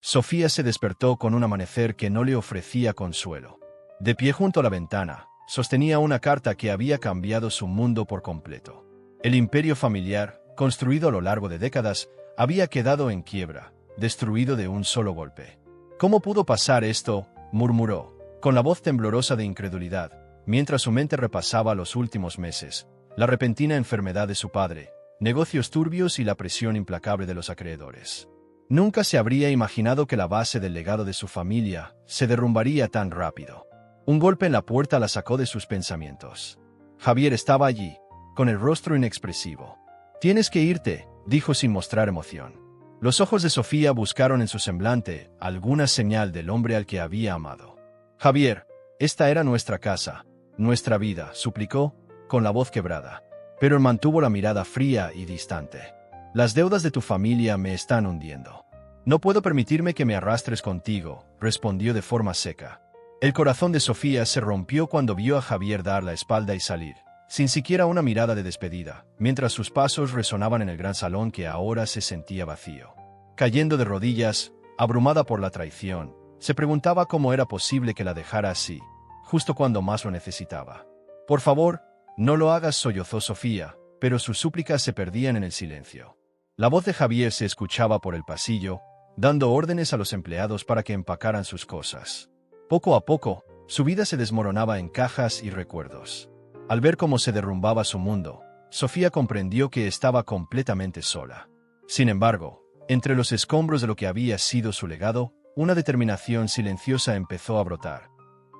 Sofía se despertó con un amanecer que no le ofrecía consuelo. De pie junto a la ventana, sostenía una carta que había cambiado su mundo por completo. El imperio familiar, construido a lo largo de décadas, había quedado en quiebra, destruido de un solo golpe. ¿Cómo pudo pasar esto?, murmuró, con la voz temblorosa de incredulidad, mientras su mente repasaba los últimos meses, la repentina enfermedad de su padre, negocios turbios y la presión implacable de los acreedores. Nunca se habría imaginado que la base del legado de su familia se derrumbaría tan rápido. Un golpe en la puerta la sacó de sus pensamientos. Javier estaba allí, con el rostro inexpresivo. «Tienes que irte», dijo sin mostrar emoción. Los ojos de Sofía buscaron en su semblante alguna señal del hombre al que había amado. «Javier, esta era nuestra casa, nuestra vida», suplicó, con la voz quebrada. Pero él mantuvo la mirada fría y distante. «Las deudas de tu familia me están hundiendo. No puedo permitirme que me arrastres contigo», respondió de forma seca. El corazón de Sofía se rompió cuando vio a Javier dar la espalda y salir, sin siquiera una mirada de despedida, mientras sus pasos resonaban en el gran salón que ahora se sentía vacío. Cayendo de rodillas, abrumada por la traición, se preguntaba cómo era posible que la dejara así, justo cuando más lo necesitaba. «Por favor, no lo hagas», sollozó Sofía, pero sus súplicas se perdían en el silencio. La voz de Javier se escuchaba por el pasillo, dando órdenes a los empleados para que empacaran sus cosas. Poco a poco, su vida se desmoronaba en cajas y recuerdos. Al ver cómo se derrumbaba su mundo, Sofía comprendió que estaba completamente sola. Sin embargo, entre los escombros de lo que había sido su legado, una determinación silenciosa empezó a brotar.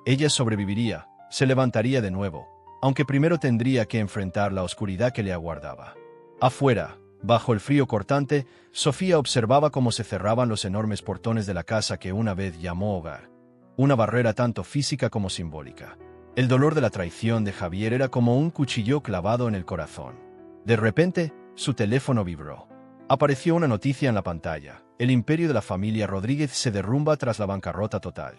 Ella sobreviviría, se levantaría de nuevo, aunque primero tendría que enfrentar la oscuridad que le aguardaba. Afuera, bajo el frío cortante, Sofía observaba cómo se cerraban los enormes portones de la casa que una vez llamó hogar. Una barrera tanto física como simbólica. El dolor de la traición de Javier era como un cuchillo clavado en el corazón. De repente, su teléfono vibró. Apareció una noticia en la pantalla. El imperio de la familia Rodríguez se derrumba tras la bancarrota total.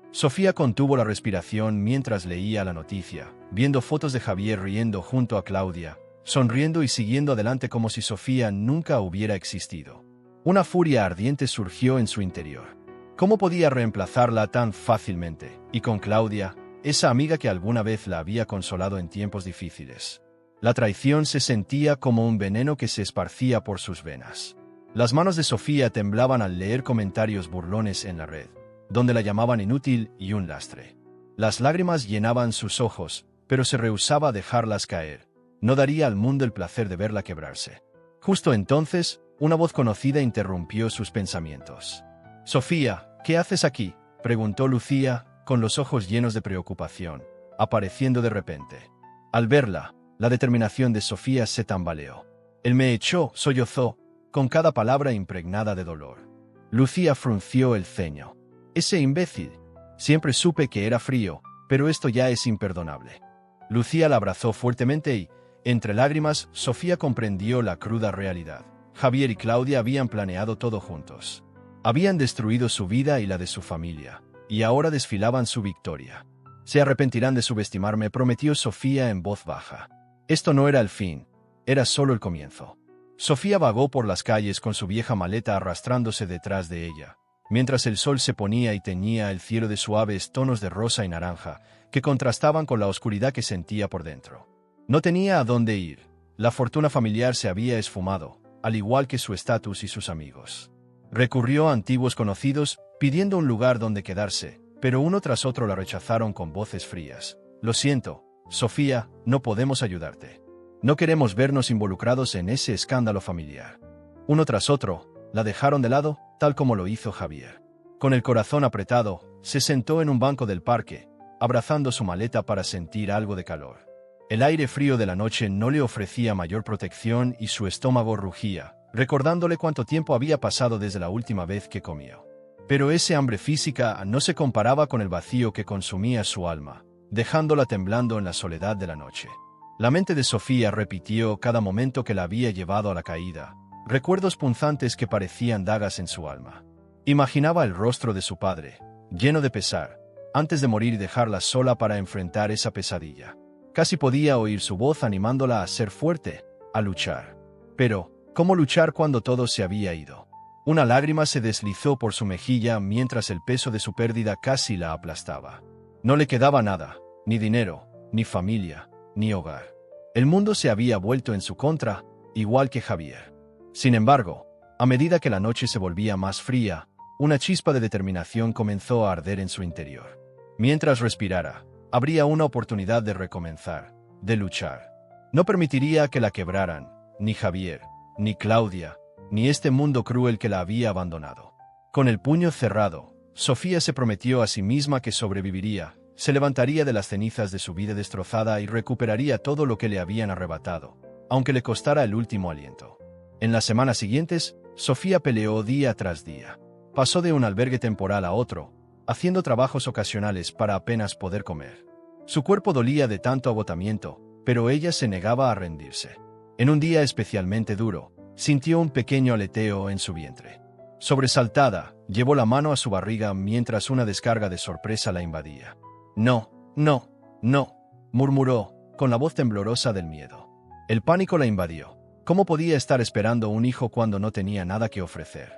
Sofía contuvo la respiración mientras leía la noticia, viendo fotos de Javier riendo junto a Claudia, sonriendo y siguiendo adelante como si Sofía nunca hubiera existido. Una furia ardiente surgió en su interior. ¿Cómo podía reemplazarla tan fácilmente? Y con Claudia, esa amiga que alguna vez la había consolado en tiempos difíciles. La traición se sentía como un veneno que se esparcía por sus venas. Las manos de Sofía temblaban al leer comentarios burlones en la red, donde la llamaban inútil y un lastre. Las lágrimas llenaban sus ojos, pero se rehusaba a dejarlas caer. No daría al mundo el placer de verla quebrarse. Justo entonces, una voz conocida interrumpió sus pensamientos. «Sofía, ¿qué haces aquí?», preguntó Lucía, con los ojos llenos de preocupación, apareciendo de repente. Al verla, la determinación de Sofía se tambaleó. «Él me echó», sollozó, con cada palabra impregnada de dolor. Lucía frunció el ceño. «Ese imbécil. Siempre supe que era frío, pero esto ya es imperdonable». Lucía la abrazó fuertemente y, entre lágrimas, Sofía comprendió la cruda realidad. Javier y Claudia habían planeado todo juntos. Habían destruido su vida y la de su familia, y ahora desfilaban su victoria. «Se arrepentirán de subestimarme», prometió Sofía en voz baja. Esto no era el fin, era solo el comienzo. Sofía vagó por las calles con su vieja maleta arrastrándose detrás de ella, mientras el sol se ponía y teñía el cielo de suaves tonos de rosa y naranja, que contrastaban con la oscuridad que sentía por dentro. No tenía a dónde ir. La fortuna familiar se había esfumado, al igual que su estatus y sus amigos. Recurrió a antiguos conocidos, pidiendo un lugar donde quedarse, pero uno tras otro la rechazaron con voces frías. «Lo siento, Sofía, no podemos ayudarte. No queremos vernos involucrados en ese escándalo familiar». Uno tras otro, la dejaron de lado, tal como lo hizo Javier. Con el corazón apretado, se sentó en un banco del parque, abrazando su maleta para sentir algo de calor. El aire frío de la noche no le ofrecía mayor protección y su estómago rugía, recordándole cuánto tiempo había pasado desde la última vez que comió. Pero ese hambre física no se comparaba con el vacío que consumía su alma, dejándola temblando en la soledad de la noche. La mente de Sofía repitió cada momento que la había llevado a la caída, recuerdos punzantes que parecían dagas en su alma. Imaginaba el rostro de su padre, lleno de pesar, antes de morir y dejarla sola para enfrentar esa pesadilla. Casi podía oír su voz animándola a ser fuerte, a luchar. Pero, ¿cómo luchar cuando todo se había ido? Una lágrima se deslizó por su mejilla mientras el peso de su pérdida casi la aplastaba. No le quedaba nada, ni dinero, ni familia, ni hogar. El mundo se había vuelto en su contra, igual que Javier. Sin embargo, a medida que la noche se volvía más fría, una chispa de determinación comenzó a arder en su interior. Mientras respirara, habría una oportunidad de recomenzar, de luchar. No permitiría que la quebraran, ni Javier, ni Claudia, ni este mundo cruel que la había abandonado. Con el puño cerrado, Sofía se prometió a sí misma que sobreviviría, se levantaría de las cenizas de su vida destrozada y recuperaría todo lo que le habían arrebatado, aunque le costara el último aliento. En las semanas siguientes, Sofía peleó día tras día. Pasó de un albergue temporal a otro, haciendo trabajos ocasionales para apenas poder comer. Su cuerpo dolía de tanto agotamiento, pero ella se negaba a rendirse. En un día especialmente duro, sintió un pequeño aleteo en su vientre. Sobresaltada, llevó la mano a su barriga mientras una descarga de sorpresa la invadía. «No, no, no», murmuró, con la voz temblorosa del miedo. El pánico la invadió. ¿Cómo podía estar esperando un hijo cuando no tenía nada que ofrecer?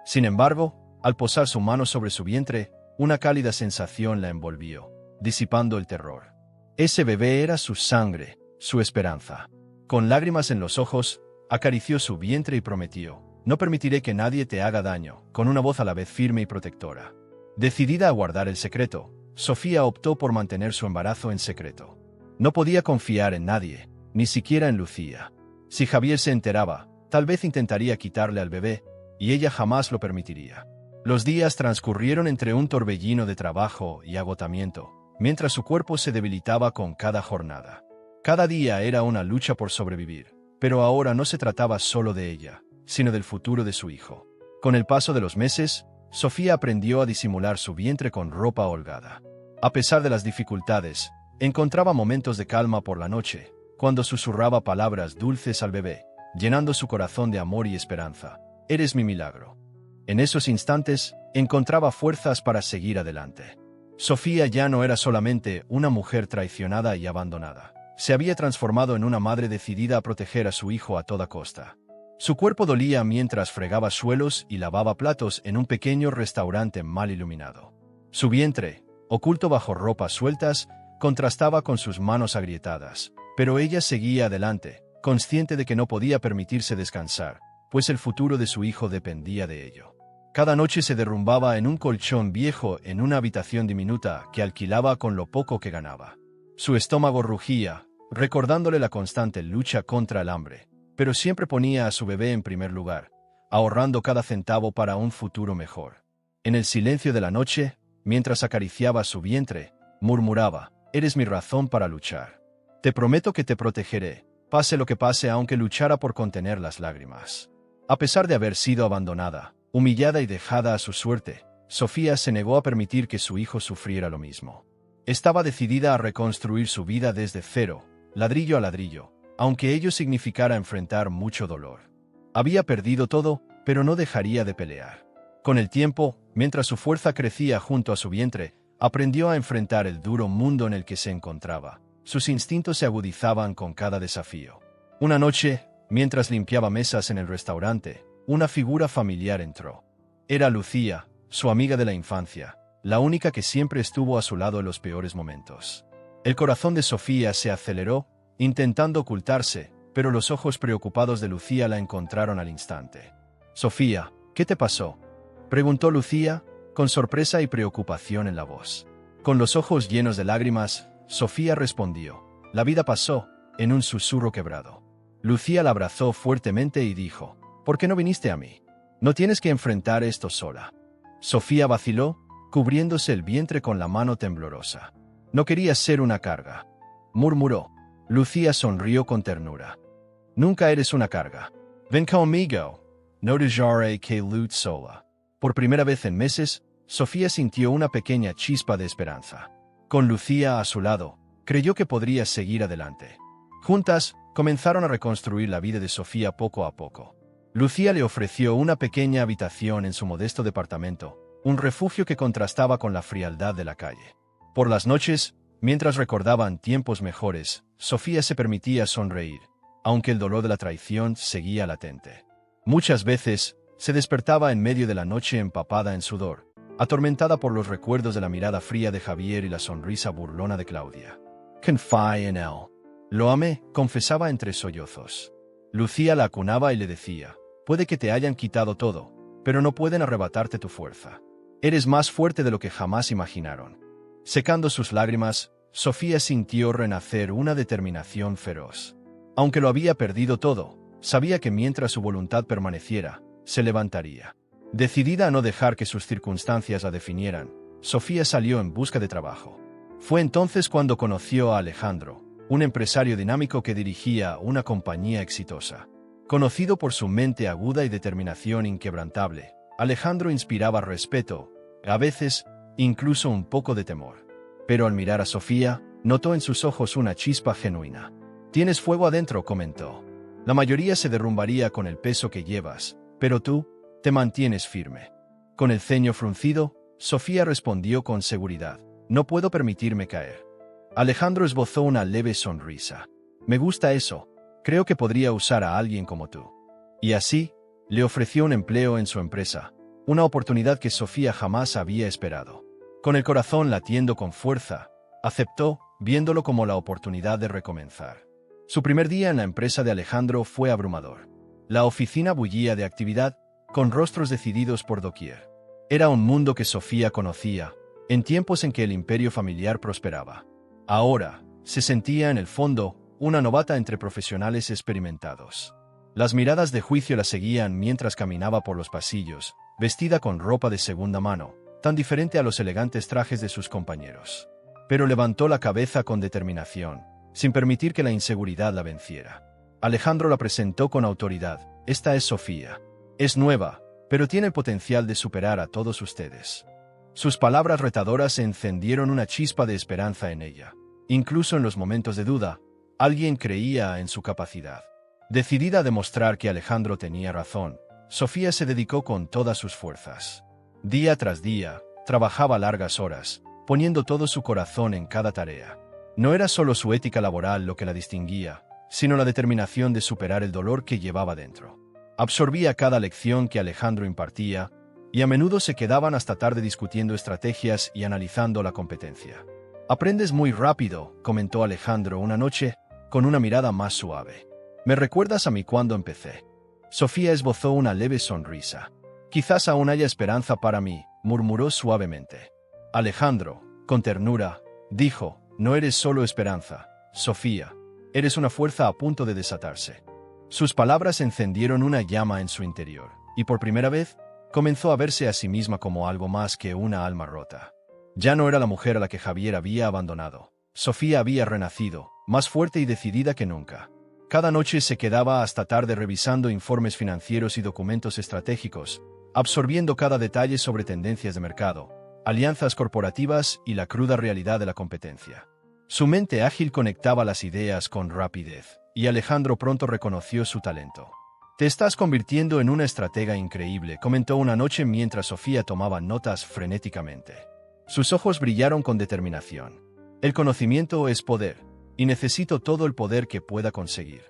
Sin embargo, al posar su mano sobre su vientre, una cálida sensación la envolvió, disipando el terror. Ese bebé era su sangre, su esperanza. Con lágrimas en los ojos, acarició su vientre y prometió: «No permitiré que nadie te haga daño», con una voz a la vez firme y protectora. Decidida a guardar el secreto, Sofía optó por mantener su embarazo en secreto. No podía confiar en nadie, ni siquiera en Lucía. Si Javier se enteraba, tal vez intentaría quitarle al bebé, y ella jamás lo permitiría. Los días transcurrieron entre un torbellino de trabajo y agotamiento, mientras su cuerpo se debilitaba con cada jornada. Cada día era una lucha por sobrevivir, pero ahora no se trataba solo de ella, sino del futuro de su hijo. Con el paso de los meses, Sofía aprendió a disimular su vientre con ropa holgada. A pesar de las dificultades, encontraba momentos de calma por la noche, cuando susurraba palabras dulces al bebé, llenando su corazón de amor y esperanza. «Eres mi milagro». En esos instantes, encontraba fuerzas para seguir adelante. Sofía ya no era solamente una mujer traicionada y abandonada. Se había transformado en una madre decidida a proteger a su hijo a toda costa. Su cuerpo dolía mientras fregaba suelos y lavaba platos en un pequeño restaurante mal iluminado. Su vientre, oculto bajo ropas sueltas, contrastaba con sus manos agrietadas, pero ella seguía adelante, consciente de que no podía permitirse descansar, pues el futuro de su hijo dependía de ello. Cada noche se derrumbaba en un colchón viejo en una habitación diminuta que alquilaba con lo poco que ganaba. Su estómago rugía, recordándole la constante lucha contra el hambre, pero siempre ponía a su bebé en primer lugar, ahorrando cada centavo para un futuro mejor. En el silencio de la noche, mientras acariciaba su vientre, murmuraba: «Eres mi razón para luchar. Te prometo que te protegeré, pase lo que pase, aunque luchara por contener las lágrimas». A pesar de haber sido abandonada, humillada y dejada a su suerte, Sofía se negó a permitir que su hijo sufriera lo mismo. Estaba decidida a reconstruir su vida desde cero, ladrillo a ladrillo, aunque ello significara enfrentar mucho dolor. Había perdido todo, pero no dejaría de pelear. Con el tiempo, mientras su fuerza crecía junto a su vientre, aprendió a enfrentar el duro mundo en el que se encontraba. Sus instintos se agudizaban con cada desafío. Una noche, mientras limpiaba mesas en el restaurante, una figura familiar entró. Era Lucía, su amiga de la infancia, la única que siempre estuvo a su lado en los peores momentos. El corazón de Sofía se aceleró, intentando ocultarse, pero los ojos preocupados de Lucía la encontraron al instante. «Sofía, ¿qué te pasó?», preguntó Lucía, con sorpresa y preocupación en la voz. Con los ojos llenos de lágrimas, Sofía respondió: «La vida pasó», en un susurro quebrado. Lucía la abrazó fuertemente y dijo: «¿Por qué no viniste a mí? No tienes que enfrentar esto sola». Sofía vaciló, cubriéndose el vientre con la mano temblorosa. «No quería ser una carga», murmuró. Lucía sonrió con ternura. «Nunca eres una carga. Ven conmigo. No dejaré que luche sola». Por primera vez en meses, Sofía sintió una pequeña chispa de esperanza. Con Lucía a su lado, creyó que podría seguir adelante. Juntas, comenzaron a reconstruir la vida de Sofía poco a poco. Lucía le ofreció una pequeña habitación en su modesto departamento, un refugio que contrastaba con la frialdad de la calle. Por las noches, mientras recordaban tiempos mejores, Sofía se permitía sonreír, aunque el dolor de la traición seguía latente. Muchas veces, Se despertaba en medio de la noche empapada en sudor, atormentada por los recuerdos de la mirada fría de Javier y la sonrisa burlona de Claudia. Confía en él. Lo amé, confesaba entre sollozos. Lucía la acunaba y le decía, puede que te hayan quitado todo, pero no pueden arrebatarte tu fuerza. Eres más fuerte de lo que jamás imaginaron. Secando sus lágrimas, Sofía sintió renacer una determinación feroz. Aunque lo había perdido todo, sabía que mientras su voluntad permaneciera, se levantaría. Decidida a no dejar que sus circunstancias la definieran, Sofía salió en busca de trabajo. Fue entonces cuando conoció a Alejandro, un empresario dinámico que dirigía una compañía exitosa. Conocido por su mente aguda y determinación inquebrantable, Alejandro inspiraba respeto, a veces, incluso un poco de temor. Pero al mirar a Sofía, notó en sus ojos una chispa genuina. «Tienes fuego adentro», comentó. «La mayoría se derrumbaría con el peso que llevas, pero tú te mantienes firme». Con el ceño fruncido, Sofía respondió con seguridad: «No puedo permitirme caer». Alejandro esbozó una leve sonrisa. «Me gusta eso. Creo que podría usar a alguien como tú». Y así, le ofreció un empleo en su empresa, una oportunidad que Sofía jamás había esperado. Con el corazón latiendo con fuerza, aceptó, viéndolo como la oportunidad de recomenzar. Su primer día en la empresa de Alejandro fue abrumador. La oficina bullía de actividad, con rostros decididos por doquier. Era un mundo que Sofía conocía, en tiempos en que el imperio familiar prosperaba. Ahora, se sentía en el fondo, una novata entre profesionales experimentados. Las miradas de juicio la seguían mientras caminaba por los pasillos, vestida con ropa de segunda mano, tan diferente a los elegantes trajes de sus compañeros. Pero levantó la cabeza con determinación, sin permitir que la inseguridad la venciera. Alejandro la presentó con autoridad. «Esta es Sofía. Es nueva, pero tiene el potencial de superar a todos ustedes». Sus palabras retadoras encendieron una chispa de esperanza en ella. Incluso en los momentos de duda, alguien creía en su capacidad. Decidida a demostrar que Alejandro tenía razón, Sofía se dedicó con todas sus fuerzas. Día tras día, trabajaba largas horas, poniendo todo su corazón en cada tarea. No era solo su ética laboral lo que la distinguía, sino la determinación de superar el dolor que llevaba dentro. Absorbía cada lección que Alejandro impartía, y a menudo se quedaban hasta tarde discutiendo estrategias y analizando la competencia. «Aprendes muy rápido», comentó Alejandro una noche, con una mirada más suave. «Me recuerdas a mí cuando empecé». Sofía esbozó una leve sonrisa. «Quizás aún haya esperanza para mí», murmuró suavemente. Alejandro, con ternura, dijo: «No eres solo esperanza, Sofía. Eres una fuerza a punto de desatarse». Sus palabras encendieron una llama en su interior, y por primera vez, comenzó a verse a sí misma como algo más que una alma rota. Ya no era la mujer a la que Javier había abandonado. Sofía había renacido, más fuerte y decidida que nunca. Cada noche se quedaba hasta tarde revisando informes financieros y documentos estratégicos, absorbiendo cada detalle sobre tendencias de mercado, alianzas corporativas y la cruda realidad de la competencia. Su mente ágil conectaba las ideas con rapidez, y Alejandro pronto reconoció su talento. «Te estás convirtiendo en una estratega increíble», comentó una noche mientras Sofía tomaba notas frenéticamente. Sus ojos brillaron con determinación. «El conocimiento es poder, y necesito todo el poder que pueda conseguir».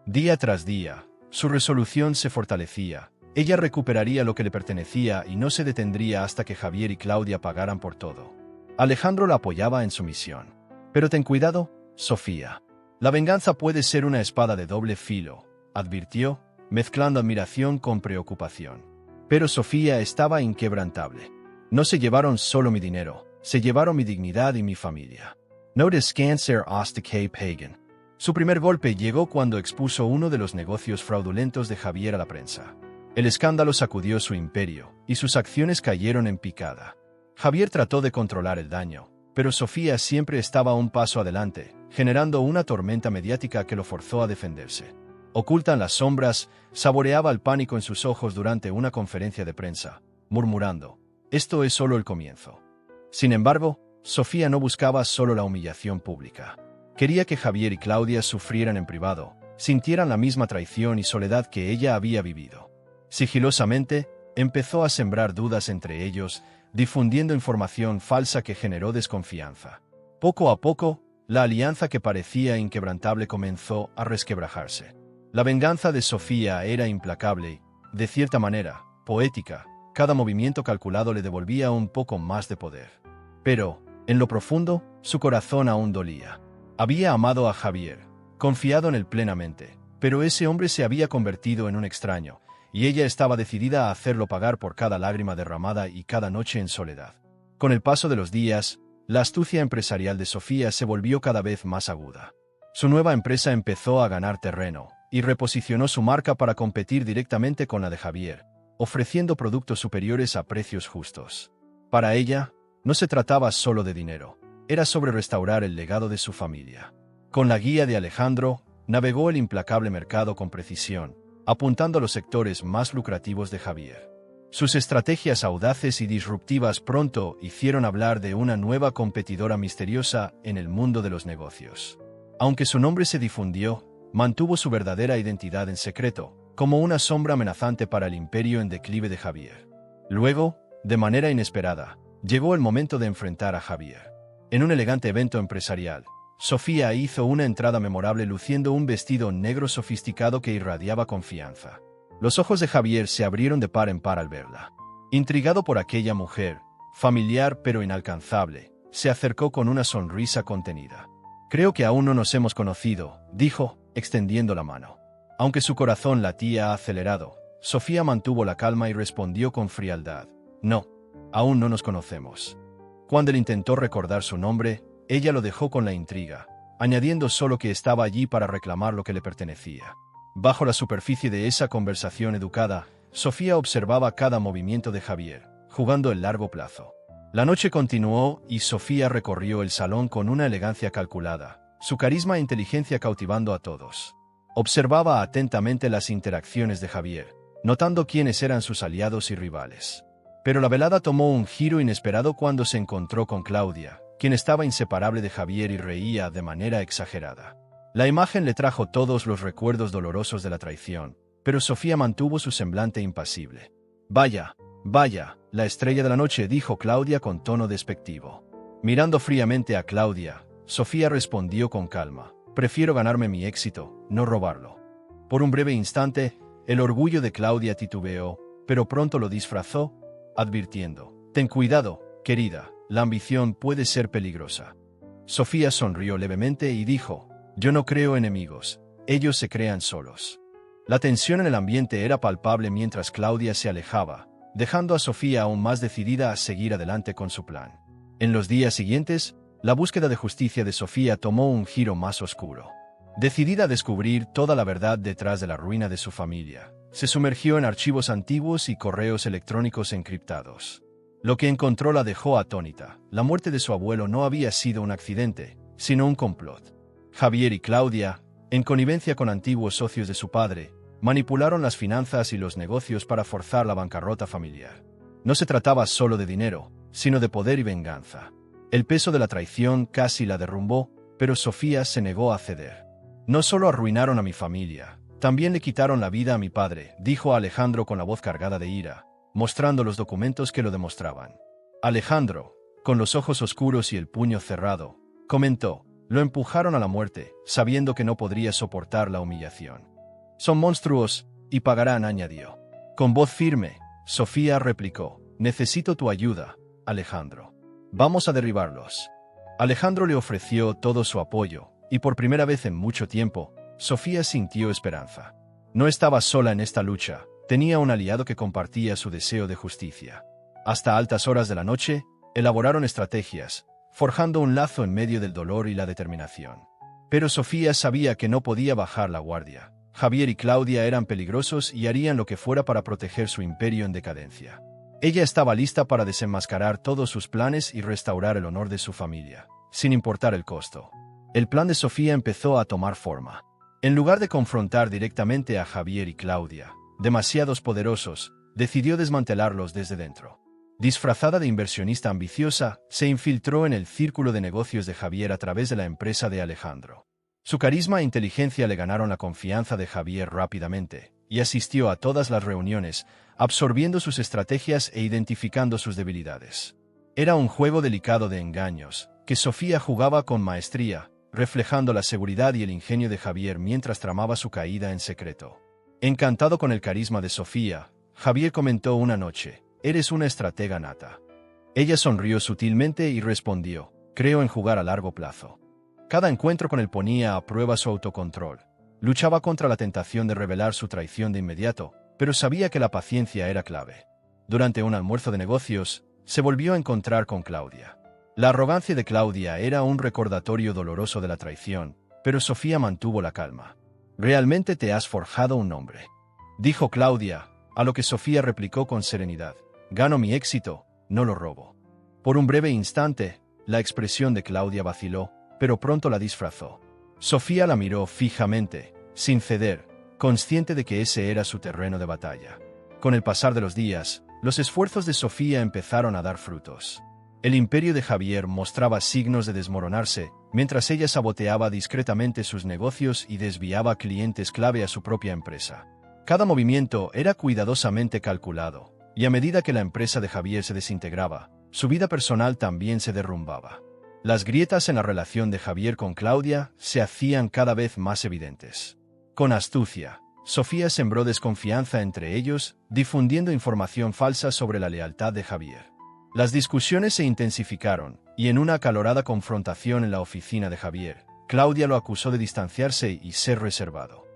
Día tras día, su resolución se fortalecía. Ella recuperaría lo que le pertenecía y no se detendría hasta que Javier y Claudia pagaran por todo. Alejandro la apoyaba en su misión. «Pero ten cuidado, Sofía. La venganza puede ser una espada de doble filo», advirtió, mezclando admiración con preocupación. Pero Sofía estaba inquebrantable. «No se llevaron solo mi dinero, se llevaron mi dignidad y mi familia. No descanser hasta que paguen». Su primer golpe llegó cuando expuso uno de los negocios fraudulentos de Javier a la prensa. El escándalo sacudió su imperio, y sus acciones cayeron en picada. Javier trató de controlar el daño, pero Sofía siempre estaba un paso adelante, generando una tormenta mediática que lo forzó a defenderse. Oculta en las sombras, saboreaba el pánico en sus ojos durante una conferencia de prensa, murmurando: «Esto es solo el comienzo». Sin embargo, Sofía no buscaba solo la humillación pública. Quería que Javier y Claudia sufrieran en privado, sintieran la misma traición y soledad que ella había vivido. Sigilosamente, empezó a sembrar dudas entre ellos, difundiendo información falsa que generó desconfianza. Poco a poco, la alianza que parecía inquebrantable comenzó a resquebrajarse. La venganza de Sofía era implacable y, de cierta manera, poética, cada movimiento calculado le devolvía un poco más de poder. Pero, en lo profundo, su corazón aún dolía. Había amado a Javier, confiado en él plenamente, pero ese hombre se había convertido en un extraño, y ella estaba decidida a hacerlo pagar por cada lágrima derramada y cada noche en soledad. Con el paso de los días, la astucia empresarial de Sofía se volvió cada vez más aguda. Su nueva empresa empezó a ganar terreno, y reposicionó su marca para competir directamente con la de Javier, ofreciendo productos superiores a precios justos. Para ella, no se trataba solo de dinero, era sobre restaurar el legado de su familia. Con la guía de Alejandro, navegó el implacable mercado con precisión, apuntando a los sectores más lucrativos de Javier. Sus estrategias audaces y disruptivas pronto hicieron hablar de una nueva competidora misteriosa en el mundo de los negocios. Aunque su nombre se difundió, mantuvo su verdadera identidad en secreto, como una sombra amenazante para el imperio en declive de Javier. Luego, de manera inesperada, llegó el momento de enfrentar a Javier. En un elegante evento empresarial, Sofía hizo una entrada memorable luciendo un vestido negro sofisticado que irradiaba confianza. Los ojos de Javier se abrieron de par en par al verla. Intrigado por aquella mujer, familiar pero inalcanzable, se acercó con una sonrisa contenida. «Creo que aún no nos hemos conocido», dijo, extendiendo la mano. Aunque su corazón latía acelerado, Sofía mantuvo la calma y respondió con frialdad: «No, aún no nos conocemos». Cuando él intentó recordar su nombre, ella lo dejó con la intriga, añadiendo solo que estaba allí para reclamar lo que le pertenecía. Bajo la superficie de esa conversación educada, Sofía observaba cada movimiento de Javier, jugando el largo plazo. La noche continuó y Sofía recorrió el salón con una elegancia calculada, su carisma e inteligencia cautivando a todos. Observaba atentamente las interacciones de Javier, notando quiénes eran sus aliados y rivales. Pero la velada tomó un giro inesperado cuando se encontró con Claudia, quien estaba inseparable de Javier y reía de manera exagerada. La imagen le trajo todos los recuerdos dolorosos de la traición, pero Sofía mantuvo su semblante impasible. «Vaya, vaya, la estrella de la noche», dijo Claudia con tono despectivo. Mirando fríamente a Claudia, Sofía respondió con calma: «Prefiero ganarme mi éxito, no robarlo». Por un breve instante, el orgullo de Claudia titubeó, pero pronto lo disfrazó, advirtiendo: «Ten cuidado, querida, la ambición puede ser peligrosa». Sofía sonrió levemente y dijo: «Yo no creo enemigos, ellos se crean solos». La tensión en el ambiente era palpable mientras Claudia se alejaba, dejando a Sofía aún más decidida a seguir adelante con su plan. En los días siguientes, la búsqueda de justicia de Sofía tomó un giro más oscuro. Decidida a descubrir toda la verdad detrás de la ruina de su familia, se sumergió en archivos antiguos y correos electrónicos encriptados. Lo que encontró la dejó atónita. La muerte de su abuelo no había sido un accidente, sino un complot. Javier y Claudia, en connivencia con antiguos socios de su padre, manipularon las finanzas y los negocios para forzar la bancarrota familiar. No se trataba solo de dinero, sino de poder y venganza. El peso de la traición casi la derrumbó, pero Sofía se negó a ceder. «No solo arruinaron a mi familia, también le quitaron la vida a mi padre», dijo Alejandro con la voz cargada de ira, mostrando los documentos que lo demostraban. Alejandro, con los ojos oscuros y el puño cerrado, comentó: «Lo empujaron a la muerte, sabiendo que no podría soportar la humillación. Son monstruos, y pagarán», añadió. Con voz firme, Sofía replicó: «Necesito tu ayuda, Alejandro. Vamos a derribarlos». Alejandro le ofreció todo su apoyo, y por primera vez en mucho tiempo, Sofía sintió esperanza. No estaba sola en esta lucha, tenía un aliado que compartía su deseo de justicia. Hasta altas horas de la noche, elaboraron estrategias, forjando un lazo en medio del dolor y la determinación. Pero Sofía sabía que no podía bajar la guardia. Javier y Claudia eran peligrosos y harían lo que fuera para proteger su imperio en decadencia. Ella estaba lista para desenmascarar todos sus planes y restaurar el honor de su familia, sin importar el costo. El plan de Sofía empezó a tomar forma. En lugar de confrontar directamente a Javier y Claudia, demasiados poderosos, decidió desmantelarlos desde dentro. Disfrazada de inversionista ambiciosa, se infiltró en el círculo de negocios de Javier a través de la empresa de Alejandro. Su carisma e inteligencia le ganaron la confianza de Javier rápidamente, y asistió a todas las reuniones, absorbiendo sus estrategias e identificando sus debilidades. Era un juego delicado de engaños, que Sofía jugaba con maestría, reflejando la seguridad y el ingenio de Javier mientras tramaba su caída en secreto. Encantado con el carisma de Sofía, Javier comentó una noche, eres una estratega nata. Ella sonrió sutilmente y respondió, creo en jugar a largo plazo. Cada encuentro con él ponía a prueba su autocontrol. Luchaba contra la tentación de revelar su traición de inmediato, pero sabía que la paciencia era clave. Durante un almuerzo de negocios, se volvió a encontrar con Claudia. La arrogancia de Claudia era un recordatorio doloroso de la traición, pero Sofía mantuvo la calma. «Realmente te has forjado un nombre», dijo Claudia, a lo que Sofía replicó con serenidad. «Gano mi éxito, no lo robo». Por un breve instante, la expresión de Claudia vaciló, pero pronto la disfrazó. Sofía la miró fijamente, sin ceder, consciente de que ese era su terreno de batalla. Con el pasar de los días, los esfuerzos de Sofía empezaron a dar frutos. El imperio de Javier mostraba signos de desmoronarse, mientras ella saboteaba discretamente sus negocios y desviaba clientes clave a su propia empresa. Cada movimiento era cuidadosamente calculado, y a medida que la empresa de Javier se desintegraba, su vida personal también se derrumbaba. Las grietas en la relación de Javier con Claudia se hacían cada vez más evidentes. Con astucia, Sofía sembró desconfianza entre ellos, difundiendo información falsa sobre la lealtad de Javier. Las discusiones se intensificaron, y en una acalorada confrontación en la oficina de Javier, Claudia lo acusó de distanciarse y ser reservado.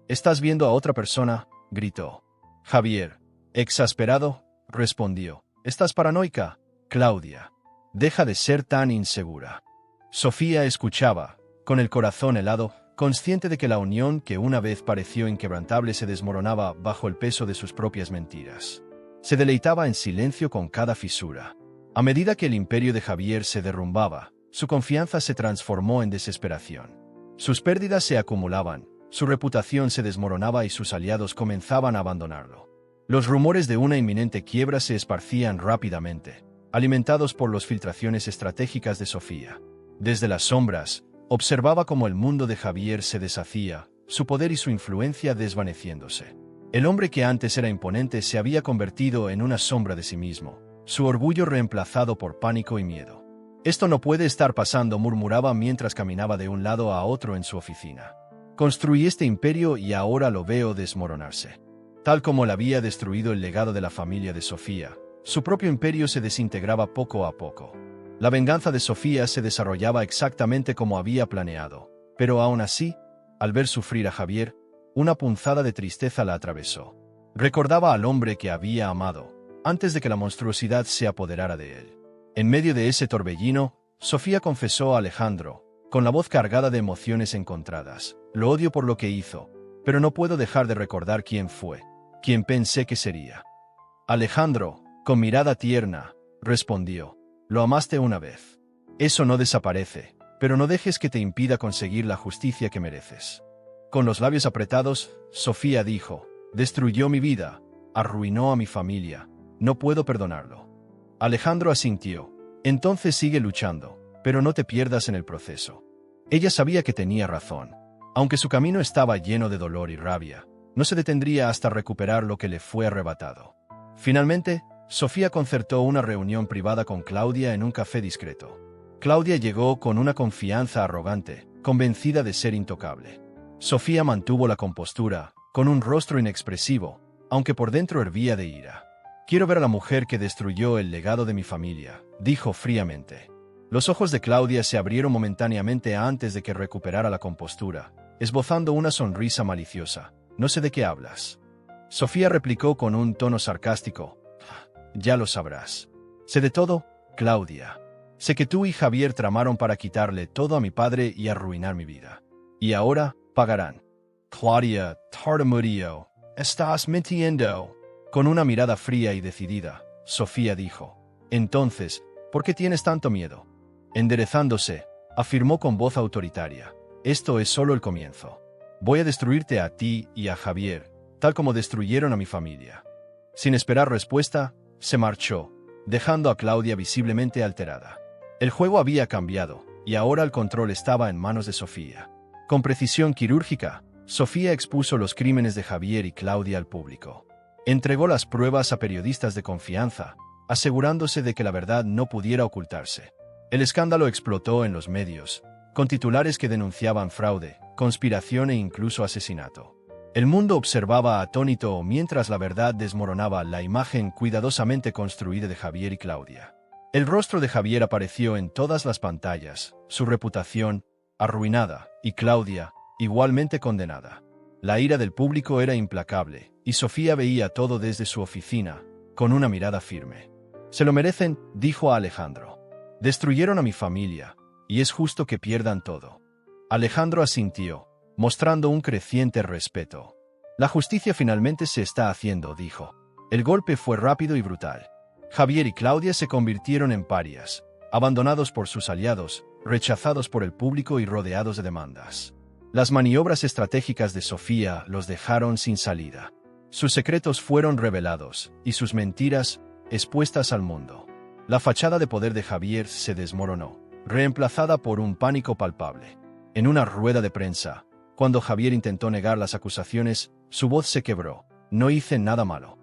«¿Estás viendo a otra persona?», gritó. Javier, exasperado, respondió. «¿Estás paranoica, Claudia? Deja de ser tan insegura». Sofía escuchaba, con el corazón helado, consciente de que la unión que una vez pareció inquebrantable se desmoronaba bajo el peso de sus propias mentiras. Se deleitaba en silencio con cada fisura. A medida que el imperio de Javier se derrumbaba, su confianza se transformó en desesperación. Sus pérdidas se acumulaban, su reputación se desmoronaba y sus aliados comenzaban a abandonarlo. Los rumores de una inminente quiebra se esparcían rápidamente, alimentados por las filtraciones estratégicas de Sofía. Desde las sombras, observaba cómo el mundo de Javier se deshacía, su poder y su influencia desvaneciéndose. El hombre que antes era imponente se había convertido en una sombra de sí mismo, su orgullo reemplazado por pánico y miedo. «Esto no puede estar pasando», murmuraba mientras caminaba de un lado a otro en su oficina. «Construí este imperio y ahora lo veo desmoronarse». Tal como le había destruido el legado de la familia de Sofía, su propio imperio se desintegraba poco a poco. La venganza de Sofía se desarrollaba exactamente como había planeado, pero aún así, al ver sufrir a Javier, una punzada de tristeza la atravesó. Recordaba al hombre que había amado, antes de que la monstruosidad se apoderara de él. En medio de ese torbellino, Sofía confesó a Alejandro, con la voz cargada de emociones encontradas: «Lo odio por lo que hizo, pero no puedo dejar de recordar quién fue, quién pensé que sería». Alejandro, con mirada tierna, respondió: «Lo amaste una vez. Eso no desaparece, pero no dejes que te impida conseguir la justicia que mereces». Con los labios apretados, Sofía dijo: «Destruyó mi vida, arruinó a mi familia, no puedo perdonarlo». Alejandro asintió: «Entonces sigue luchando, pero no te pierdas en el proceso». Ella sabía que tenía razón. Aunque su camino estaba lleno de dolor y rabia, no se detendría hasta recuperar lo que le fue arrebatado. Finalmente, Sofía concertó una reunión privada con Claudia en un café discreto. Claudia llegó con una confianza arrogante, convencida de ser intocable. Sofía mantuvo la compostura, con un rostro inexpresivo, aunque por dentro hervía de ira. «Quiero ver a la mujer que destruyó el legado de mi familia», dijo fríamente. Los ojos de Claudia se abrieron momentáneamente antes de que recuperara la compostura, esbozando una sonrisa maliciosa. «No sé de qué hablas». Sofía replicó con un tono sarcástico: «Ya lo sabrás. Sé de todo, Claudia. Sé que tú y Javier tramaron para quitarle todo a mi padre y arruinar mi vida. Y ahora pagarán». «Claudia, tartamudeó, estás mintiendo». Con una mirada fría y decidida, Sofía dijo: «Entonces, ¿por qué tienes tanto miedo?». Enderezándose, afirmó con voz autoritaria: «Esto es solo el comienzo. Voy a destruirte a ti y a Javier, tal como destruyeron a mi familia». Sin esperar respuesta, se marchó, dejando a Claudia visiblemente alterada. El juego había cambiado, y ahora el control estaba en manos de Sofía. Con precisión quirúrgica, Sofía expuso los crímenes de Javier y Claudia al público. Entregó las pruebas a periodistas de confianza, asegurándose de que la verdad no pudiera ocultarse. El escándalo explotó en los medios, con titulares que denunciaban fraude, conspiración e incluso asesinato. El mundo observaba atónito mientras la verdad desmoronaba la imagen cuidadosamente construida de Javier y Claudia. El rostro de Javier apareció en todas las pantallas, su reputación arruinada, y Claudia, igualmente condenada. La ira del público era implacable, y Sofía veía todo desde su oficina, con una mirada firme. «Se lo merecen», dijo a Alejandro. «Destruyeron a mi familia, y es justo que pierdan todo». Alejandro asintió, mostrando un creciente respeto. «La justicia finalmente se está haciendo», dijo. El golpe fue rápido y brutal. Javier y Claudia se convirtieron en parias, abandonados por sus aliados, rechazados por el público y rodeados de demandas. Las maniobras estratégicas de Sofía los dejaron sin salida. Sus secretos fueron revelados, y sus mentiras expuestas al mundo. La fachada de poder de Javier se desmoronó, reemplazada por un pánico palpable. En una rueda de prensa, cuando Javier intentó negar las acusaciones, su voz se quebró. «No hice nada malo».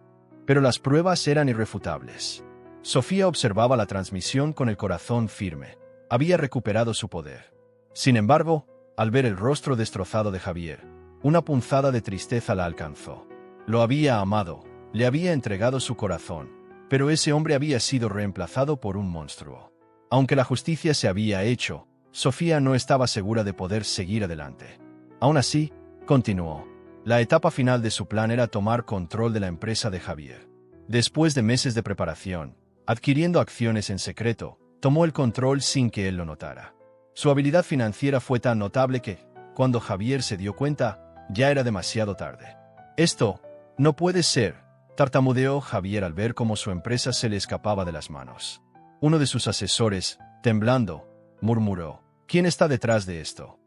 Pero las pruebas eran irrefutables. Sofía observaba la transmisión con el corazón firme. Había recuperado su poder. Sin embargo, al ver el rostro destrozado de Javier, una punzada de tristeza la alcanzó. Lo había amado, le había entregado su corazón, pero ese hombre había sido reemplazado por un monstruo. Aunque la justicia se había hecho, Sofía no estaba segura de poder seguir adelante. Aún así, continuó. La etapa final de su plan era tomar control de la empresa de Javier. Después de meses de preparación, adquiriendo acciones en secreto, tomó el control sin que él lo notara. Su habilidad financiera fue tan notable que, cuando Javier se dio cuenta, ya era demasiado tarde. «Esto no puede ser», tartamudeó Javier al ver cómo su empresa se le escapaba de las manos. Uno de sus asesores, temblando, murmuró: «¿Quién está detrás de esto?».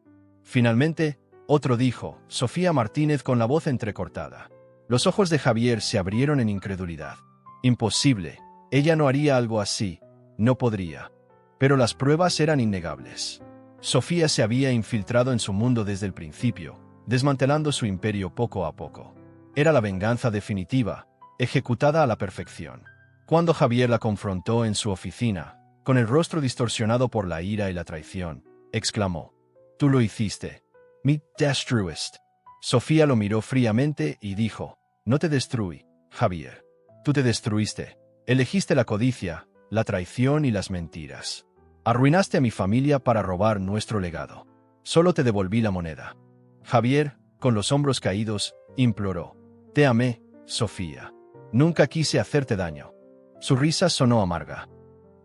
Finalmente, otro dijo: «Sofía Martínez», con la voz entrecortada. Los ojos de Javier se abrieron en incredulidad. «Imposible, ella no haría algo así, no podría». Pero las pruebas eran innegables. Sofía se había infiltrado en su mundo desde el principio, desmantelando su imperio poco a poco. Era la venganza definitiva, ejecutada a la perfección. Cuando Javier la confrontó en su oficina, con el rostro distorsionado por la ira y la traición, exclamó: «Tú lo hiciste. Me destruiste». Sofía lo miró fríamente y dijo: «No te destruí, Javier. Tú te destruiste. Elegiste la codicia, la traición y las mentiras. Arruinaste a mi familia para robar nuestro legado. Solo te devolví la moneda». Javier, con los hombros caídos, imploró: «Te amé, Sofía. Nunca quise hacerte daño». Su risa sonó amarga.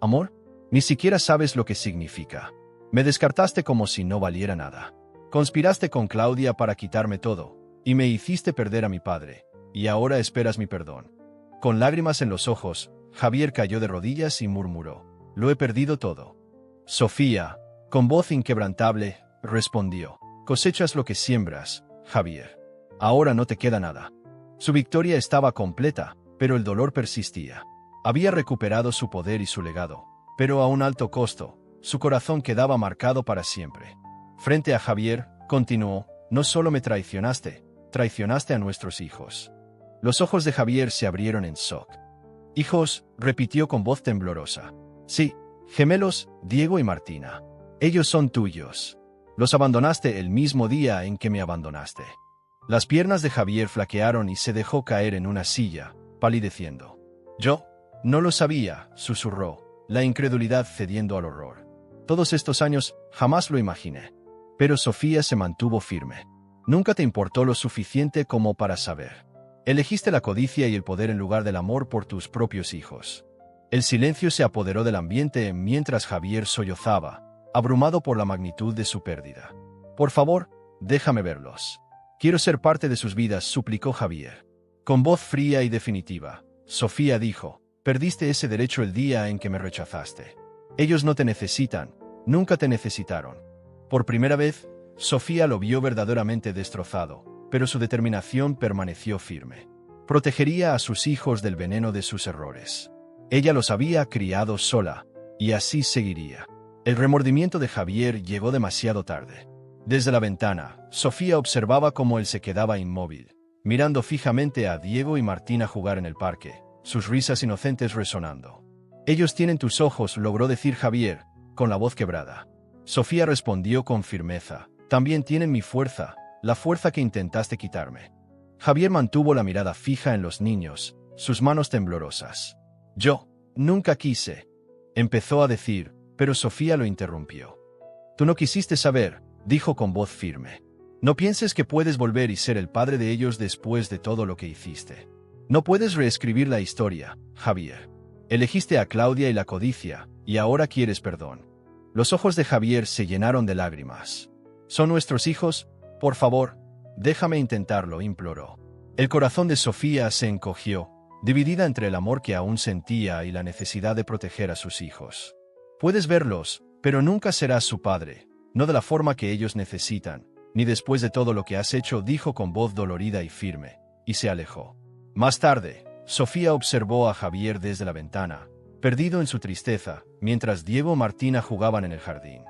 «¿Amor? Ni siquiera sabes lo que significa. Me descartaste como si no valiera nada. Conspiraste con Claudia para quitarme todo, y me hiciste perder a mi padre, y ahora esperas mi perdón». Con lágrimas en los ojos, Javier cayó de rodillas y murmuró: «Lo he perdido todo». Sofía, con voz inquebrantable, respondió: «Cosechas lo que siembras, Javier. Ahora no te queda nada». Su victoria estaba completa, pero el dolor persistía. Había recuperado su poder y su legado, pero a un alto costo. Su corazón quedaba marcado para siempre. Frente a Javier, continuó: «No solo me traicionaste, traicionaste a nuestros hijos». Los ojos de Javier se abrieron en shock. «¿Hijos?», repitió con voz temblorosa. «Sí, gemelos, Diego y Martina. Ellos son tuyos. Los abandonaste el mismo día en que me abandonaste». Las piernas de Javier flaquearon y se dejó caer en una silla, palideciendo. «Yo no lo sabía», susurró, la incredulidad cediendo al horror. «Todos estos años jamás lo imaginé». Pero Sofía se mantuvo firme. «Nunca te importó lo suficiente como para saber. Elegiste la codicia y el poder en lugar del amor por tus propios hijos». El silencio se apoderó del ambiente mientras Javier sollozaba, abrumado por la magnitud de su pérdida. «Por favor, déjame verlos. Quiero ser parte de sus vidas», suplicó Javier. Con voz fría y definitiva, Sofía dijo: «Perdiste ese derecho el día en que me rechazaste. Ellos no te necesitan, nunca te necesitaron». Por primera vez, Sofía lo vio verdaderamente destrozado, pero su determinación permaneció firme. Protegería a sus hijos del veneno de sus errores. Ella los había criado sola, y así seguiría. El remordimiento de Javier llegó demasiado tarde. Desde la ventana, Sofía observaba cómo él se quedaba inmóvil, mirando fijamente a Diego y Martina jugar en el parque, sus risas inocentes resonando. «Ellos tienen tus ojos», logró decir Javier, con la voz quebrada. Sofía respondió con firmeza: «También tienen mi fuerza, la fuerza que intentaste quitarme». Javier mantuvo la mirada fija en los niños, sus manos temblorosas. Yo nunca quise, empezó a decir, pero Sofía lo interrumpió. Tú no quisiste saber, dijo con voz firme. No pienses que puedes volver y ser el padre de ellos después de todo lo que hiciste. No puedes reescribir la historia, Javier. Elegiste a Claudia y la codicia, y ahora quieres perdón. Los ojos de Javier se llenaron de lágrimas. ¿Son nuestros hijos? Por favor, déjame intentarlo, imploró. El corazón de Sofía se encogió, dividida entre el amor que aún sentía y la necesidad de proteger a sus hijos. Puedes verlos, pero nunca serás su padre, no de la forma que ellos necesitan, ni después de todo lo que has hecho, dijo con voz dolorida y firme, y se alejó. Más tarde, Sofía observó a Javier desde la ventana, perdido en su tristeza, mientras Diego y Martina jugaban en el jardín.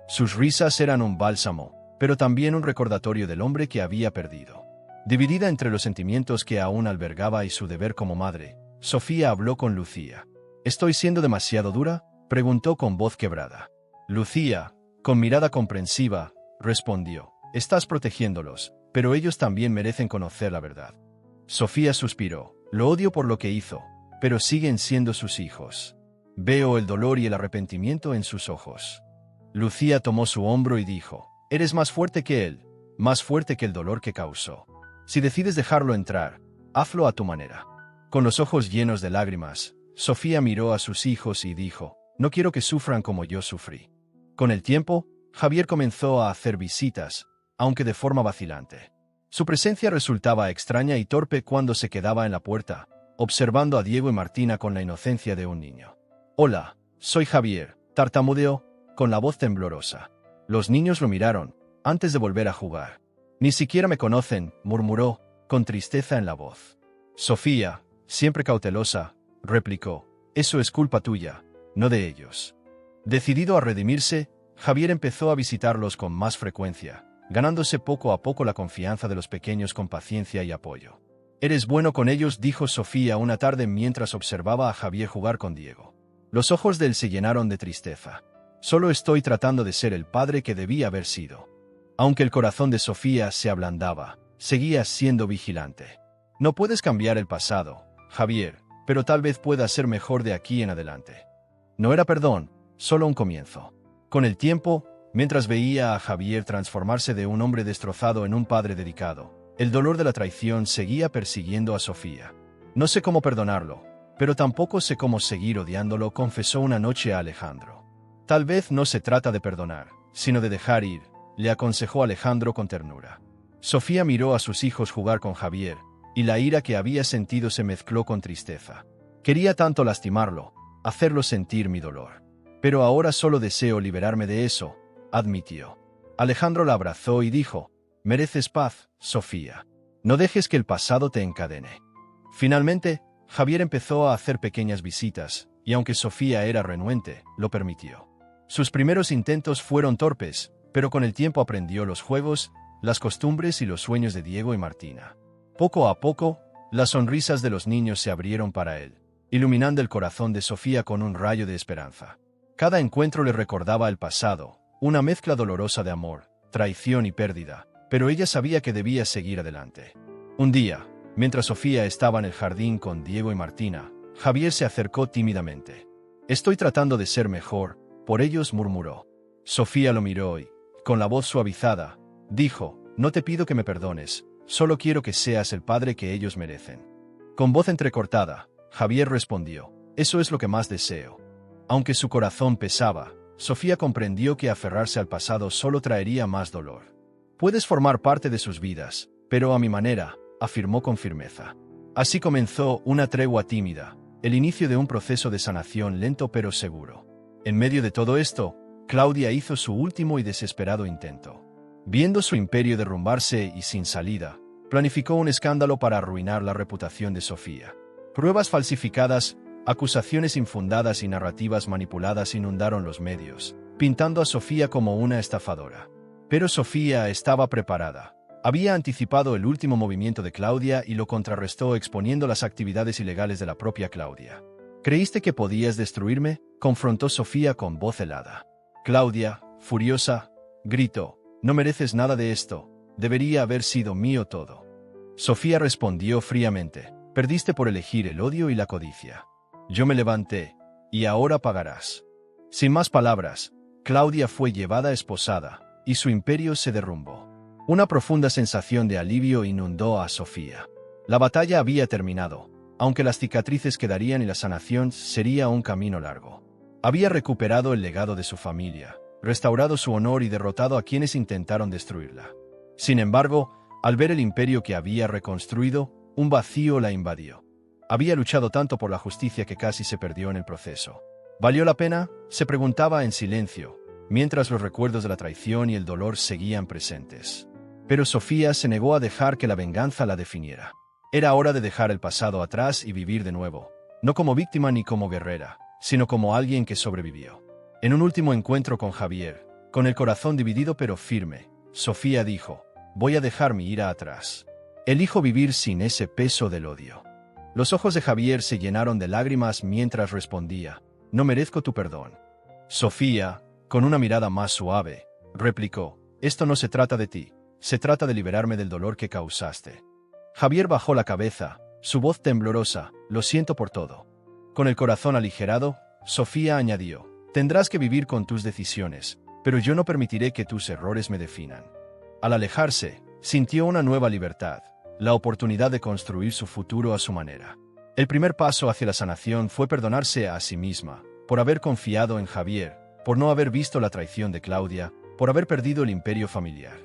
Sus risas eran un bálsamo, pero también un recordatorio del hombre que había perdido. Dividida entre los sentimientos que aún albergaba y su deber como madre, Sofía habló con Lucía. ¿Estoy siendo demasiado dura?, preguntó con voz quebrada. Lucía, con mirada comprensiva, respondió. Estás protegiéndolos, pero ellos también merecen conocer la verdad. Sofía suspiró. Lo odio por lo que hizo, pero siguen siendo sus hijos. Veo el dolor y el arrepentimiento en sus ojos. Lucía tomó su hombro y dijo, eres más fuerte que él, más fuerte que el dolor que causó. Si decides dejarlo entrar, hazlo a tu manera. Con los ojos llenos de lágrimas, Sofía miró a sus hijos y dijo, no quiero que sufran como yo sufrí. Con el tiempo, Javier comenzó a hacer visitas, aunque de forma vacilante. Su presencia resultaba extraña y torpe cuando se quedaba en la puerta, observando a Diego y Martina con la inocencia de un niño. Hola, soy Javier, tartamudeó, con la voz temblorosa. Los niños lo miraron, antes de volver a jugar. Ni siquiera me conocen, murmuró, con tristeza en la voz. Sofía, siempre cautelosa, replicó, eso es culpa tuya, no de ellos. Decidido a redimirse, Javier empezó a visitarlos con más frecuencia, ganándose poco a poco la confianza de los pequeños con paciencia y apoyo. Eres bueno con ellos, dijo Sofía una tarde mientras observaba a Javier jugar con Diego. Los ojos de él se llenaron de tristeza. Solo estoy tratando de ser el padre que debía haber sido. Aunque el corazón de Sofía se ablandaba, seguía siendo vigilante. No puedes cambiar el pasado, Javier, pero tal vez puedas ser mejor de aquí en adelante. No era perdón, solo un comienzo. Con el tiempo, mientras veía a Javier transformarse de un hombre destrozado en un padre dedicado, el dolor de la traición seguía persiguiendo a Sofía. No sé cómo perdonarlo, pero tampoco sé cómo seguir odiándolo, confesó una noche a Alejandro. Tal vez no se trata de perdonar, sino de dejar ir, le aconsejó Alejandro con ternura. Sofía miró a sus hijos jugar con Javier, y la ira que había sentido se mezcló con tristeza. Quería tanto lastimarlo, hacerlo sentir mi dolor. Pero ahora solo deseo liberarme de eso, admitió. Alejandro la abrazó y dijo, mereces paz, Sofía. No dejes que el pasado te encadene. Finalmente, Javier empezó a hacer pequeñas visitas, y aunque Sofía era renuente, lo permitió. Sus primeros intentos fueron torpes, pero con el tiempo aprendió los juegos, las costumbres y los sueños de Diego y Martina. Poco a poco, las sonrisas de los niños se abrieron para él, iluminando el corazón de Sofía con un rayo de esperanza. Cada encuentro le recordaba el pasado, una mezcla dolorosa de amor, traición y pérdida, pero ella sabía que debía seguir adelante. Un día, mientras Sofía estaba en el jardín con Diego y Martina, Javier se acercó tímidamente. Estoy tratando de ser mejor, por ellos, murmuró. Sofía lo miró y, con la voz suavizada, dijo, no te pido que me perdones, solo quiero que seas el padre que ellos merecen. Con voz entrecortada, Javier respondió, eso es lo que más deseo. Aunque su corazón pesaba, Sofía comprendió que aferrarse al pasado solo traería más dolor. Puedes formar parte de sus vidas, pero a mi manera, afirmó con firmeza. Así comenzó una tregua tímida, el inicio de un proceso de sanación lento pero seguro. En medio de todo esto, Claudia hizo su último y desesperado intento. Viendo su imperio derrumbarse y sin salida, planificó un escándalo para arruinar la reputación de Sofía. Pruebas falsificadas, acusaciones infundadas y narrativas manipuladas inundaron los medios, pintando a Sofía como una estafadora. Pero Sofía estaba preparada. Había anticipado el último movimiento de Claudia y lo contrarrestó exponiendo las actividades ilegales de la propia Claudia. ¿Creíste que podías destruirme?, confrontó Sofía con voz helada. Claudia, furiosa, gritó, no mereces nada de esto, debería haber sido mío todo. Sofía respondió fríamente. Perdiste por elegir el odio y la codicia. Yo me levanté, y ahora pagarás. Sin más palabras, Claudia fue llevada esposada, y su imperio se derrumbó. Una profunda sensación de alivio inundó a Sofía. La batalla había terminado, aunque las cicatrices quedarían y la sanación sería un camino largo. Había recuperado el legado de su familia, restaurado su honor y derrotado a quienes intentaron destruirla. Sin embargo, al ver el imperio que había reconstruido, un vacío la invadió. Había luchado tanto por la justicia que casi se perdió en el proceso. ¿Valió la pena?, se preguntaba en silencio, mientras los recuerdos de la traición y el dolor seguían presentes. Pero Sofía se negó a dejar que la venganza la definiera. Era hora de dejar el pasado atrás y vivir de nuevo, no como víctima ni como guerrera, sino como alguien que sobrevivió. En un último encuentro con Javier, con el corazón dividido pero firme, Sofía dijo: voy a dejar mi ira atrás. Elijo vivir sin ese peso del odio. Los ojos de Javier se llenaron de lágrimas mientras respondía: no merezco tu perdón. Sofía, con una mirada más suave, replicó: esto no se trata de ti, se trata de liberarme del dolor que causaste. Javier bajó la cabeza, su voz temblorosa: lo siento por todo. Con el corazón aligerado, Sofía añadió: tendrás que vivir con tus decisiones, pero yo no permitiré que tus errores me definan. Al alejarse, sintió una nueva libertad, la oportunidad de construir su futuro a su manera. El primer paso hacia la sanación fue perdonarse a sí misma, por haber confiado en Javier, por no haber visto la traición de Claudia, por haber perdido el imperio familiar.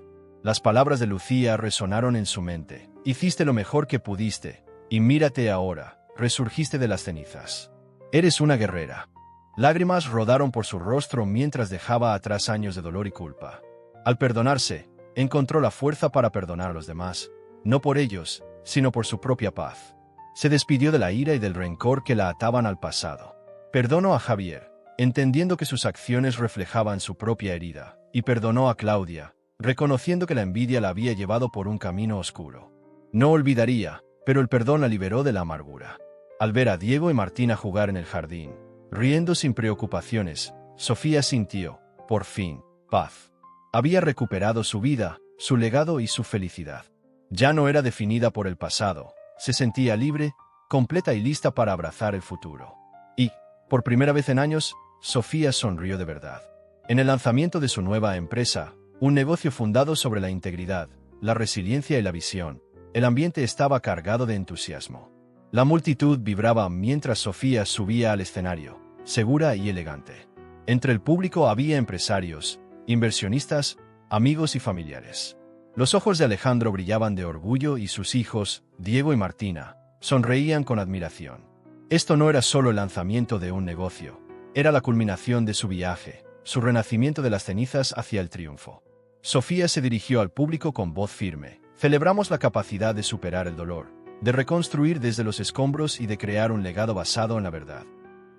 Las palabras de Lucía resonaron en su mente: hiciste lo mejor que pudiste, y mírate ahora, resurgiste de las cenizas. Eres una guerrera. Lágrimas rodaron por su rostro mientras dejaba atrás años de dolor y culpa. Al perdonarse, encontró la fuerza para perdonar a los demás, no por ellos, sino por su propia paz. Se despidió de la ira y del rencor que la ataban al pasado. Perdonó a Javier, entendiendo que sus acciones reflejaban su propia herida, y perdonó a Claudia, reconociendo que la envidia la había llevado por un camino oscuro. No olvidaría, pero el perdón la liberó de la amargura. Al ver a Diego y Martina jugar en el jardín, riendo sin preocupaciones, Sofía sintió, por fin, paz. Había recuperado su vida, su legado y su felicidad. Ya no era definida por el pasado, se sentía libre, completa y lista para abrazar el futuro. Y, por primera vez en años, Sofía sonrió de verdad. En el lanzamiento de su nueva empresa, un negocio fundado sobre la integridad, la resiliencia y la visión, el ambiente estaba cargado de entusiasmo. La multitud vibraba mientras Sofía subía al escenario, segura y elegante. Entre el público había empresarios, inversionistas, amigos y familiares. Los ojos de Alejandro brillaban de orgullo y sus hijos, Diego y Martina, sonreían con admiración. Esto no era solo el lanzamiento de un negocio, era la culminación de su viaje, su renacimiento de las cenizas hacia el triunfo. Sofía se dirigió al público con voz firme: celebramos la capacidad de superar el dolor, de reconstruir desde los escombros y de crear un legado basado en la verdad.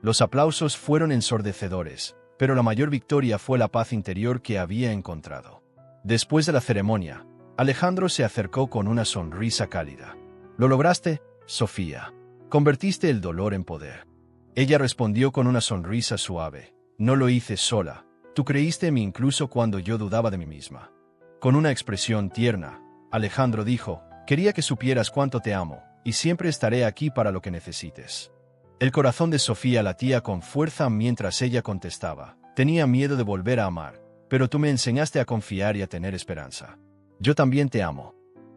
Los aplausos fueron ensordecedores, pero la mayor victoria fue la paz interior que había encontrado. Después de la ceremonia, Alejandro se acercó con una sonrisa cálida. «Lo lograste, Sofía. Convertiste el dolor en poder». Ella respondió con una sonrisa suave: «No lo hice sola. Tú creíste en mí incluso cuando yo dudaba de mí misma». Con una expresión tierna, Alejandro dijo: «Quería que supieras cuánto te amo, y siempre estaré aquí para lo que necesites». El corazón de Sofía latía con fuerza mientras ella contestaba: «Tenía miedo de volver a amar, pero tú me enseñaste a confiar y a tener esperanza. Yo también te amo».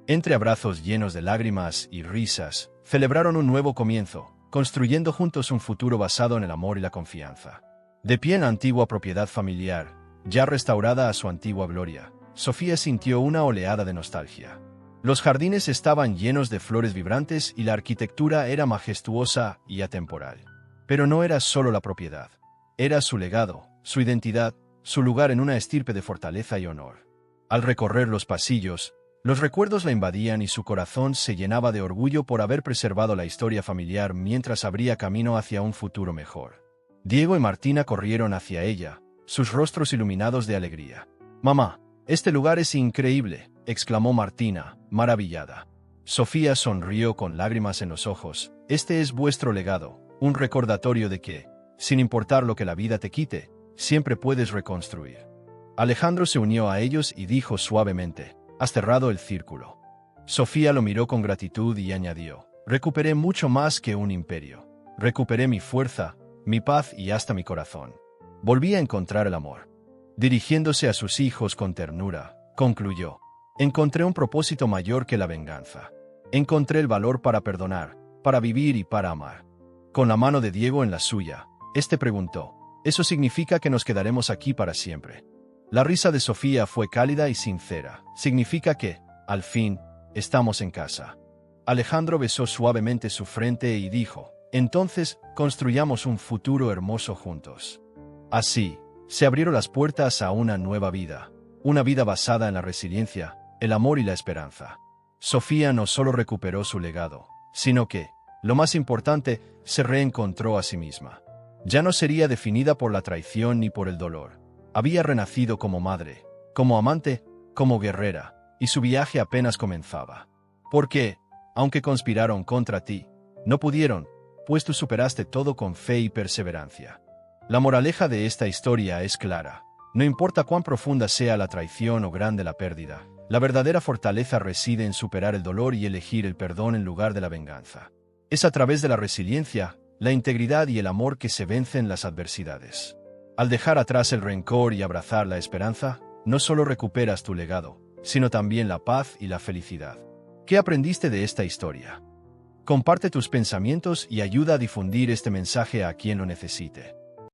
Entre abrazos llenos de lágrimas y risas, celebraron un nuevo comienzo, construyendo juntos un futuro basado en el amor y la confianza. De pie en la antigua propiedad familiar, ya restaurada a su antigua gloria, Sofía sintió una oleada de nostalgia. Los jardines estaban llenos de flores vibrantes y la arquitectura era majestuosa y atemporal. Pero no era solo la propiedad. Era su legado, su identidad, su lugar en una estirpe de fortaleza y honor. Al recorrer los pasillos, los recuerdos la invadían y su corazón se llenaba de orgullo por haber preservado la historia familiar mientras abría camino hacia un futuro mejor. Diego y Martina corrieron hacia ella, sus rostros iluminados de alegría. «Mamá, este lugar es increíble», exclamó Martina, maravillada. Sofía sonrió con lágrimas en los ojos. «Este es vuestro legado, un recordatorio de que, sin importar lo que la vida te quite, siempre puedes reconstruir». Alejandro se unió a ellos y dijo suavemente: «Has cerrado el círculo. Sofía lo miró con gratitud y añadió: recuperé mucho más que un imperio. Recuperé mi fuerza, mi paz y hasta mi corazón. Volví a encontrar el amor. Dirigiéndose a sus hijos con ternura, concluyó: encontré un propósito mayor que la venganza. Encontré el valor para perdonar, para vivir y para amar. Con la mano de Diego en la suya, este preguntó: ¿eso significa que nos quedaremos aquí para siempre? La risa de Sofía fue cálida y sincera. Significa que, al fin, estamos en casa. Alejandro besó suavemente su frente y dijo: entonces, construyamos un futuro hermoso juntos. Así, se abrieron las puertas a una nueva vida. Una vida basada en la resiliencia, el amor y la esperanza. Sofía no solo recuperó su legado, sino que, lo más importante, se reencontró a sí misma. Ya no sería definida por la traición ni por el dolor. Había renacido como madre, como amante, como guerrera, y su viaje apenas comenzaba. Porque, aunque conspiraron contra ti, no pudieron, pues tú superaste todo con fe y perseverancia. La moraleja de esta historia es clara. No importa cuán profunda sea la traición o grande la pérdida, la verdadera fortaleza reside en superar el dolor y elegir el perdón en lugar de la venganza. Es a través de la resiliencia, la integridad y el amor que se vencen las adversidades. Al dejar atrás el rencor y abrazar la esperanza, no solo recuperas tu legado, sino también la paz y la felicidad. ¿Qué aprendiste de esta historia? Comparte tus pensamientos y ayuda a difundir este mensaje a quien lo necesite.